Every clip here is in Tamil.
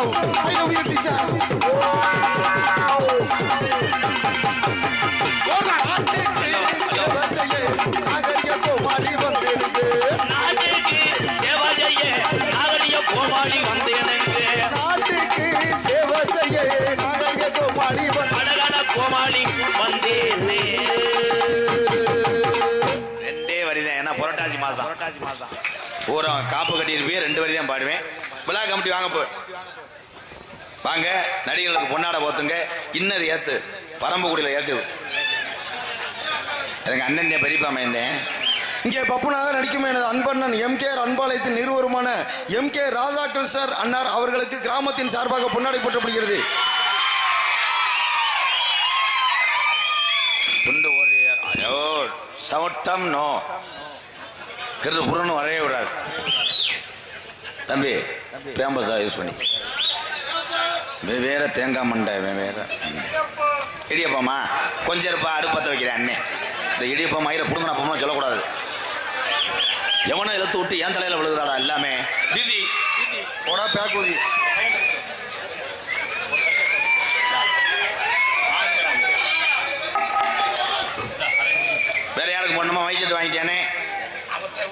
I love you, teacher. கோமாளி வந்தேனே. ரெண்டே வரிதான், ஏன்னா புரட்டாசி மாசம் பூரா காப்பு கட்டியிருப்பேன். 2 வரி தான் பாடுவேன். விழா கமிட்டி வாங்க போ வாங்க. நடிகர்களுக்கு பொன்னாட போத்துங்க. இன்னது ஏத்து பரம்புக்குடியில் ஏக்குது. எனக்கு அண்ணன் பெரியப்பா மைந்தேன். இங்கே பப்புனாக நடிக்கும் எனது அன்பண்ணன் MKR அன்பாலயத்தின் நிறுவனமான MK ராதாகிருஷ்ணர் அன்னார் அவர்களுக்கு கிராமத்தின் சார்பாக பொன்னாடை போற்றப்படுகிறது. துண்டு ஒரு சவட்டம் நோ கிருது புறன்னு வரைய விடாது தம்பி. பேம்பஸா யூஸ் பண்ணி வேற தேங்காய் மண்டை வேற இடியப்பமா கொஞ்சம் இருப்பா. அடுப்பத்த வைக்கிறேன் அண்ணே. இந்த இடியப்பம் மயில புடுங்கின அப்பமா சொல்லக்கூடாது. எவனோ இழுத்து விட்டு என் தலையில விழுகுதாடா எல்லாமே. விதி போடா பேக்குதி. வேற யாருக்கு பொண்ணுமா வயசிட்டு வாங்கிட்டானே.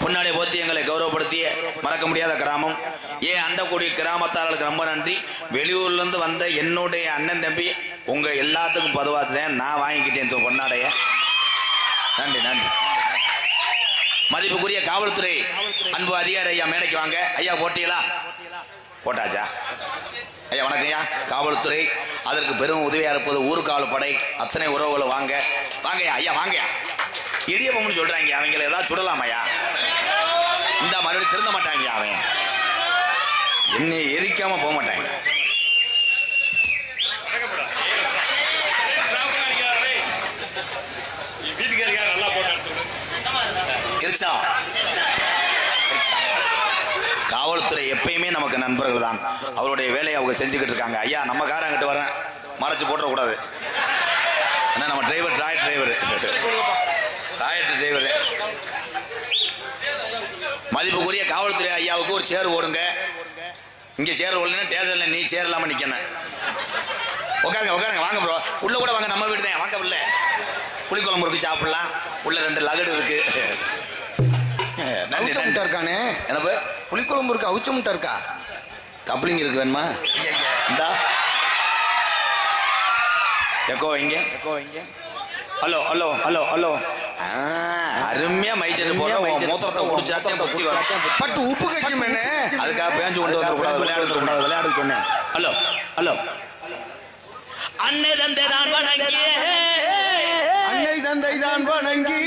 முன்னாடி போத்தி எங்களை கௌரவப்படுத்திய மறக்க முடியாத கிராமம். ஏன் அண்டக்குடி கிராமத்தார்களுக்கு ரொம்ப நன்றி. வெளியூர்ல இருந்து வந்த என்னுடைய அண்ணன் தம்பி உங்க எல்லாத்துக்கும் பதுவாத்துதான் நான் வாங்கிக்கிட்டேன் பொன்னாடைய. நன்றி நன்றி. மதிப்புக்குரிய காவல்துறை அன்பு அதிகாரி ஐயா மேடைக்கு வாங்க. ஐயா போட்டீங்களா? போட்டாச்சா? ஐயா வணக்கம் ஐயா. காவல்துறை அதற்கு பெரும் உதவியா இருப்பது ஊர்காவல் படை அத்தனை உறவுகளும் வாங்க வாங்க ஐயா வாங்க. இடியப்பம்னு சொல்றாங்க, அவங்களை ஏதாவது சுடலாம் ஐயா. இந்த மறுபடியும் திருந்த மாட்டாங்க. அவன் என்னை எரிக்காம போக மாட்டாங்க. காவல்துறை எப்பயுமே நமக்கு நண்பர்கள் தான். அவருடைய வேலையை அவங்க செஞ்சுக்கிட்டு இருக்காங்க. ஐயா நம்ம காரங்கிட்ட வரேன், மறைச்சு போட்டக்கூடாது. ஏன்னா நம்ம டிரைவர் டாய்லெட் டிரைவர். மதிப்புக்குரிய காவல்துறை ஐயாவுக்கு ஒரு சேர் ஓடுங்க. இங்க சேர் ஓடலன்னா ஸ்டேஷன்ல நீ சேர் இல்லாம நிக்கணும். உட்காருங்க உட்காருங்க. வாங்க ப்ரோ, உள்ள கூட வாங்க. நம்ம வீடு தான். வாங்க உள்ள. புளிக்குழம்பு இருக்கு, சாப்பிடலாம். உள்ள 2 லகடு இருக்கு. அவுச்ச முட்டை இருக்கானே. என்னப்பா? புளிக்குழம்பு இருக்கு, அவுச்ச முட்டை இருக்கா? கப்ளிங் இருக்கு, வேணுமா? இந்தா எக்கோ இங்க. Hello hello hello hello. அருமையா மைச்சட்டு போற மூத்திரத்தை குடிச்சாத்தே பக்தி வரும். பட்டு உப்பு கைக்கும் என்ன? அதுக்காக பேஞ்சு கொண்டு வந்துடக்கூடாது. விளையாடு சொன்னேன். Hello hello. அன்னை தந்தை தான் வணங்கி, அன்னை தந்தை தான் வணங்கி,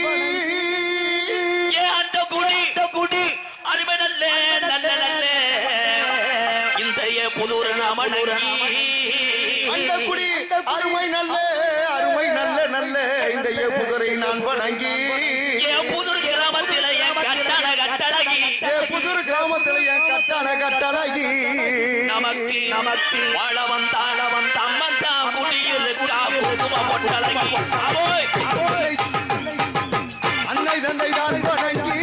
அந்த குடி அருமை நல்ல நல்ல நல்ல இந்த புதூர் நாம நங்கி. அந்த குடி அருமை நல்ல அருமை நல்ல நல்ல இந்த புதுரை நான் வணங்கி. புதூர் கிராமத்தில என் கட்டண கட்டழகி, புதூர் கிராமத்தில என் கட்டண கட்டழகி. நமக்கு வாழ வந்தாள் அம்மந்தா குடியிருக்கா குங்கும பொட்டழகி. அன்னை தந்தை தான் வணங்கி,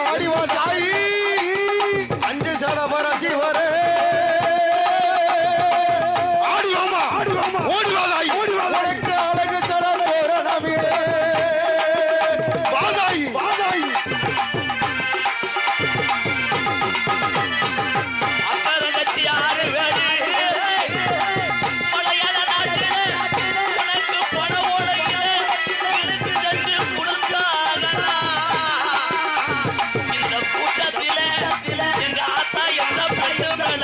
ஆடிவா தாயி அஞ்சு சடபர சிவரே. ஆடிவாமா ஓடிவா தாயி, உனக்கு அழகு சட தோரணமிடே வாதாயி. அக்கரகச்சி யாரு வேடு மலையாள நாட்டில உனக்கு பண ஓலையில எனக்கு தச்சு கொடுத்தாகலாம். இந்த கூட்டத்தில எங்க ஆத்தா எந்த பெண்ணு மேல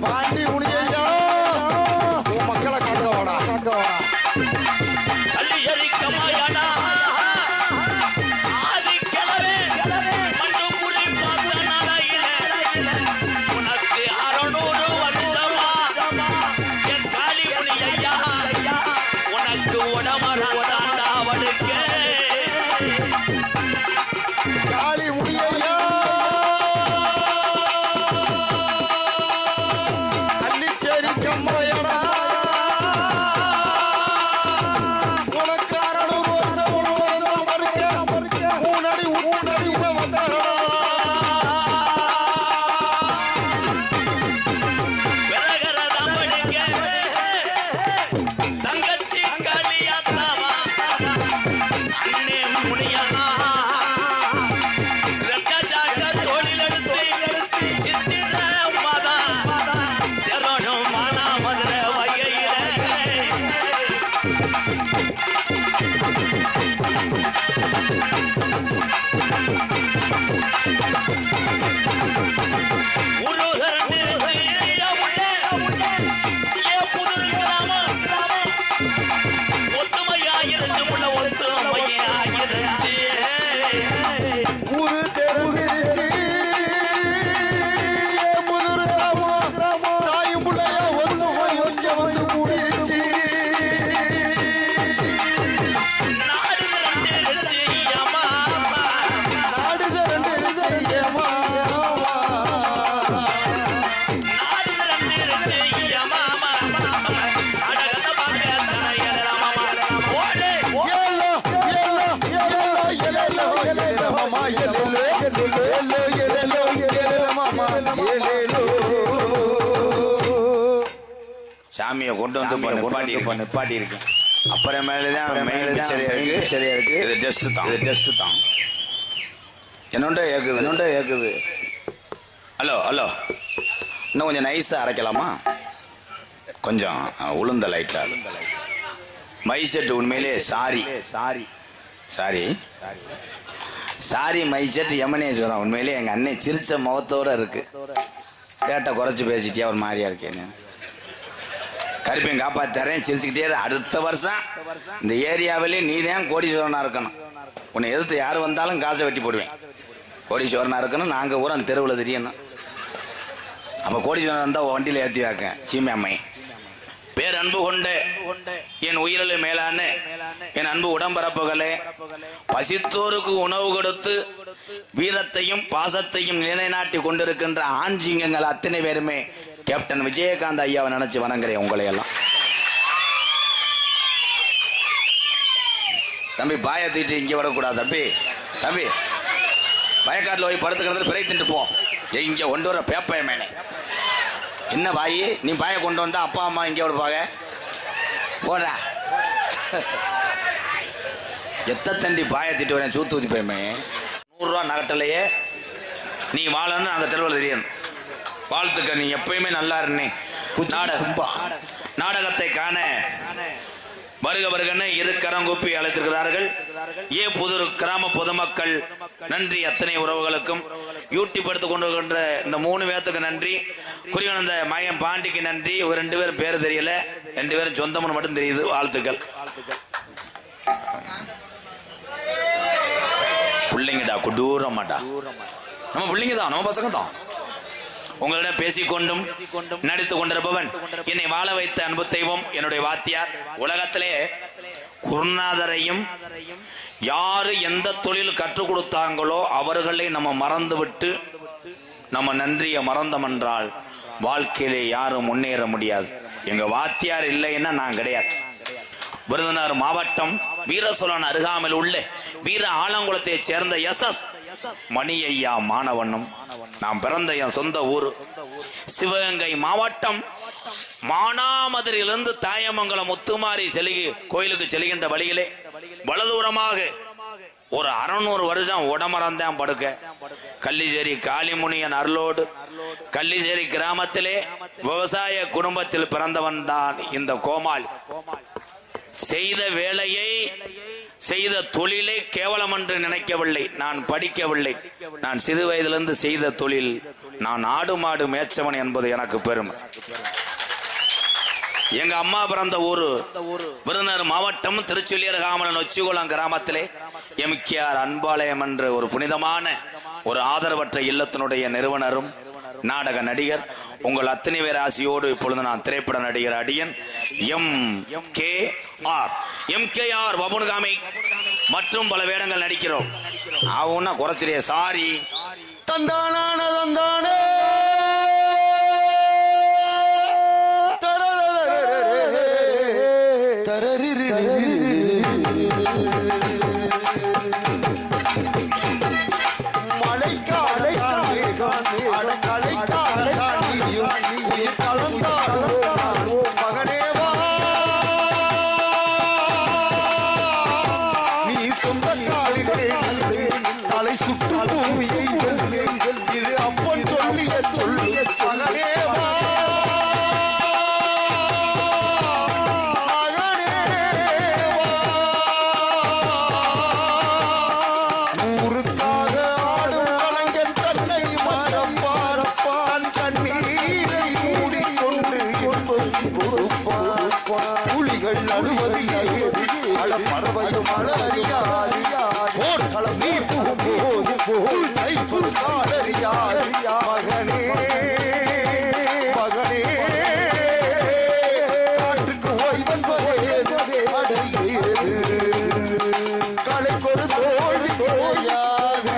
பாண்டி முனியையா உன் மக்களை காக்க வாடா. கள்ளியரிக்கமாயடா ஆதி கிழவே மண்ணு குறி பார்த்த நாளையில உனக்கு 600 வருஷமா என் காளி முனியையா உனக்கு உடமரத்தாண்டா வடுக்க காளி முனியையா கள்ளிச்சேரி கம்மாயடா உனக்கு 600 வருஷம் உணவருந்தம் மறுக்க 3 அடி உட்டு நடித வந்தடா. விரகரதம் படிக்க தங்கச்சி காளியாத்தாவா அண்ணே முனியனா ரெட்ட சாட்ட தோளில் எடுத்து சித்திர மதா தெரணும் மானாமதுர வகையில உருகரண்டு உள்ள ஏ புதுரு கிராமம் ஒத்துமையாயிருச்சு உள்ள ஒத்துமையாயிருச்சு ஊரு தெரிஞ்சிருச்சு புதுரு கிராமம் தாயும் பிள்ளையா ஒத்து போய் கொஞ்ச வந்து கூடிருச்சு. நாடு திரண்டிருச்சு அம்மா நாடு திரண்டிருச்சு ஏமா நாடு திரண்டிருச்சு அம்மா அடகத பாக்க தனையலமாமா ஓடே ஏலோ ஏலோ ஏலோ ஏலோ ஏலோ மாமா ஏலோ ஏலோ ஏலோ ஏலோ மாமா ஏலோ. சாமியை கொண்டு வந்து நிப்பாட்டி இருக்கேன். அப்புறமேலதான் மெயின் பிக்சரே இருக்கு. இது ஜஸ்ட் தான். என்னோட ஏக்குது. ஹலோ இன்னும் கொஞ்சம் நைஸா அரைக்கலாமா? கொஞ்சம் உளுந்த லைட்டா. மை செட் உண்மையிலே சாரி மை செட் யமனேஸ்வரம் உண்மையிலே எங்க அண்ணன் சிரிச்ச முகத்தோட இருக்கு. கேட்ட குறைச்சு பேசிட்டியா ஒரு மாதிரியா இருக்கேன்னு கருப்பையும் காப்பாத்தரேன் சிரிச்சுக்கிட்டே அடுத்த வருஷம் இந்த ஏரியாவிலே நீ தான் கோடீஸ்வரனா இருக்கணும். உன்னை எதிர்த்து யார் வந்தாலும் காசை வெட்டி போடுவேன். கோடீஸ்வரனா இருக்கணும். நாங்கள் ஊரம் தெருவில் தெரியணும். அப்போ கோடீஸ்வரன் வந்தால் வண்டியில் ஏற்றி வைக்க சீமை அம்மை பேரன்பு கொண்டு என் உயிரில் மேலான என் அன்பு உடம்பரப்புகளே பசித்தோருக்கு உணவு கொடுத்து வீரத்தையும் பாசத்தையும் நிலைநாட்டி கொண்டிருக்கின்ற ஆஞ்சிங்கங்கள் அத்தனை பேருமே கேப்டன் விஜயகாந்த் ஐயாவை நினைச்சு வணங்குறேன் உங்களை எல்லாம். தம்பி பாய தூக்கிட்டு இங்கே வரக்கூடாது தம்பி வயக்காட்டில் போய் படுத்துக்கிறது பிறை தின்ட்டு போ. இங்கே கொண்டு வர பேப்பைய மேலே என்ன பாயி நீ பாய கொண்டு வந்தா அப்பா அம்மா இங்கே விடுப்பாங்க போடா. எத்தண்டி பாய திட்டு வரேன் சூத்து ஊத்தி போயுமே 100 ரூபா நகட்டலையே நீ வாழன்னு நாங்கள் தெருவில் தெரியணும். வாழ்த்துக்க நீ எப்பயுமே நல்லா இருந்தே. நாடகத்தை காண வருகன்னு இரு கரங்கூப்பி அழைத்திருக்கிறார்கள். புதுரு கிராம பொதுமக்கள் நன்றி. அத்தனை உறவுகளுக்கும் யூடியூப் எடுத்துக் கொண்டிருக்கின்ற இந்த 3 பேர்த்துக்கு நன்றி. குறிவன் இந்த மயம் பாண்டிக்கு நன்றி. ஒரு 2 பேரும் பேர் தெரியல, 2 பேரும் சொந்தம்னு மட்டும் தெரியுது. வாழ்த்துக்கள். பிள்ளைங்கடா கொடூரமாட்டா நம்ம பிள்ளைங்க தான், நம்ம பசங்க தான். உங்களிடம் பேசிக்கொண்டும் நடித்துக் கொண்டிருப்பவன் என்னை வாழ வைத்த அன்பு தெய்வம் என்னுடைய வாத்தியார். உலகத்திலே குருநாதரையும் யாரு எந்த தொழில் கற்றுக் கொடுத்தாங்களோ அவர்களை நம்ம மறந்து விட்டு நம்ம நன்றியை மறந்தோம் என்றால் வாழ்க்கையிலே யாரும் முன்னேற முடியாது. எங்க வாத்தியார் இல்லைன்னா நான் கிடையாது. விருதுநகர் மாவட்டம் வீரசோழன் அருகாமையில் உள்ள வீர ஆலங்குளத்தை சேர்ந்த SS மணி ஐயா மாணவனும் நாம் பிறந்த என் சொந்த ஊர் சிவகங்கை மாவட்டம் மானாமதுரையிலிருந்து தாயமங்கலம் முத்துமாரி கோயிலுக்கு செல்கின்ற வழியிலே வலதூரமாக ஒரு 600 வருஷம் உடமரந்தான் படுக்க கள்ளிச்சேரி காளிமுனியன் அருளோடு கள்ளிச்சேரி கிராமத்திலே விவசாய குடும்பத்தில் பிறந்தவன் தான் இந்த கோமாள். செய்த வேலையை செய்த தொழிலை கேவலம் என்று நினைக்கவில்லை. நான் படிக்கவில்லை. நான் சிறு வயதிலிருந்து செய்த தொழில் நான் ஆடு மாடு மேய்ச்சவன் என்பது எனக்கு பெருமை. எங்க அம்மா பிறந்த ஊரு விருதுநகர் மாவட்டம் திருச்சொல்லியர்காமல நொச்சிகுளம் கிராமத்திலே எம்கேஆர் அன்பாலயம் என்ற ஒரு புனிதமான ஒரு ஆதரவற்ற இல்லத்தினுடைய நிறுவனரும் நாடக நடிகர் உங்கள் அத்தனை பேர் ஆசியோடு இப்பொழுது நான் திரைப்பட நடிகர் அடியன் எம்கேஆர் வபுன்காமி மற்றும் பல வேடங்கள் நடிக்கிறோம். அவனா குறைச்சிரியே சாரி தந்தானான தந்தானே தலை சுற்று பூமியை இது அப்பன் சொல்லிய சொல்லு மகனேவா ஊருக்காக ஆடும் கலைஞன் தன்னை மறப்பார் தன் கண்ணீரை மூடிக்கொண்டு கொடுப்பார். புலிகள் அழுவது ஏது பறவையும் அழறியாது போர்க்களம் நீ புகும்போது கைப்பொரு காலறியாது மகனே மகனே காட்டுக்கு ஓய்வன்பதேது அடையேது கலைக்கொரு தோல்வி கிடையாது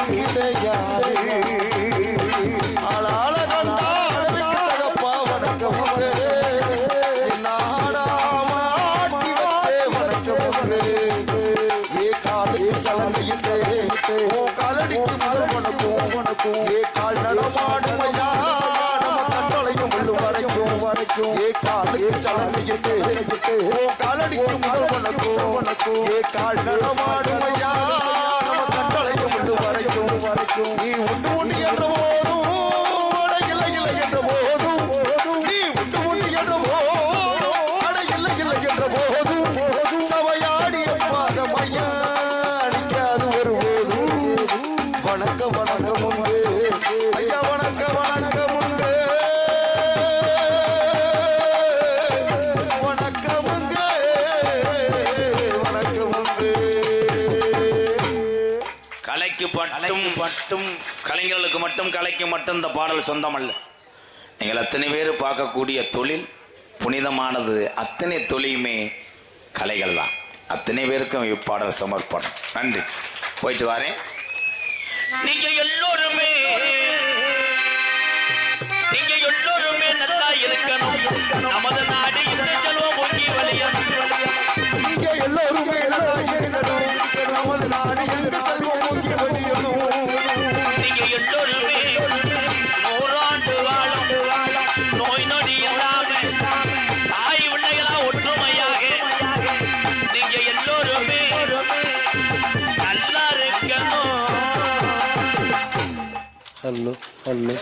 கிடையாது ஆளாள கண்டா அளவுக்கு தகப்பா வணக்கம் நாடாமாட்டி வச்சே வணக்கம் ஏ காலுக்கு சலங்கையிட்டு ஓ காலடிக்கு முதல் வணக்கம் ஏ கால் நடமாடுமையா நம்ம கட்டளையும் உள்ளு வரைக்கும் ஏ காலுக்கு சலங்கையிட்டு ஓ காலடிக்கு முதல் வணக்கம் ஏ கால் நடமாடுமையா நம்ம கட்டளையும் உள்ளு வரைக்கும் நீ உண்டு உண்டு என்ற போதும் அட இல்லை இல்லை என்ற போதும் நீ உண்டு உண்டு என்ற போதும் அட இல்லை இல்லை என்ற போதும் சபையாடிய பாதமையா அடிக்காது ஒருபோதும் வணக்கம் வணக்கம் உண்டு ஐயா வணக்கம் வணக்கம் உண்டு வணக்கம் உண்டு வணக்கம் உண்டு. கலைக்கு மட்டும் கலைஞர்களுக்கு மட்டும் கலைக்கு மட்டும் இந்த பாடல் சொந்தமல்ல. நீங்கள் அத்தனை பேர் பார்க்கக்கூடிய தொழில் புனிதமானது. அத்தனை தொழிலுமே கலைகள் தான். அத்தனை பேருக்கும் இப்பாடல் சமர்ப்பணம். நன்றி. போயிட்டு வரேன். நீங்க எல்லோருமே நல்லா இருக்கணும். நமது நாடு இந்த செல்வம் பொங்கி வழியணும். நீங்க எல்லோருமே நல்லா இருக்கணும். நமது நாடு எந்த செல்வம் பொங்கி வழியணும். நீங்க எல்லோருமே 100 ஆண்டு காலம் நோய் நொடி இல்லாம தாய் பிள்ளைகளா ஒற்றுமையாக நீங்க எல்லோருமே நல்லா இருக்கணும். Hello hello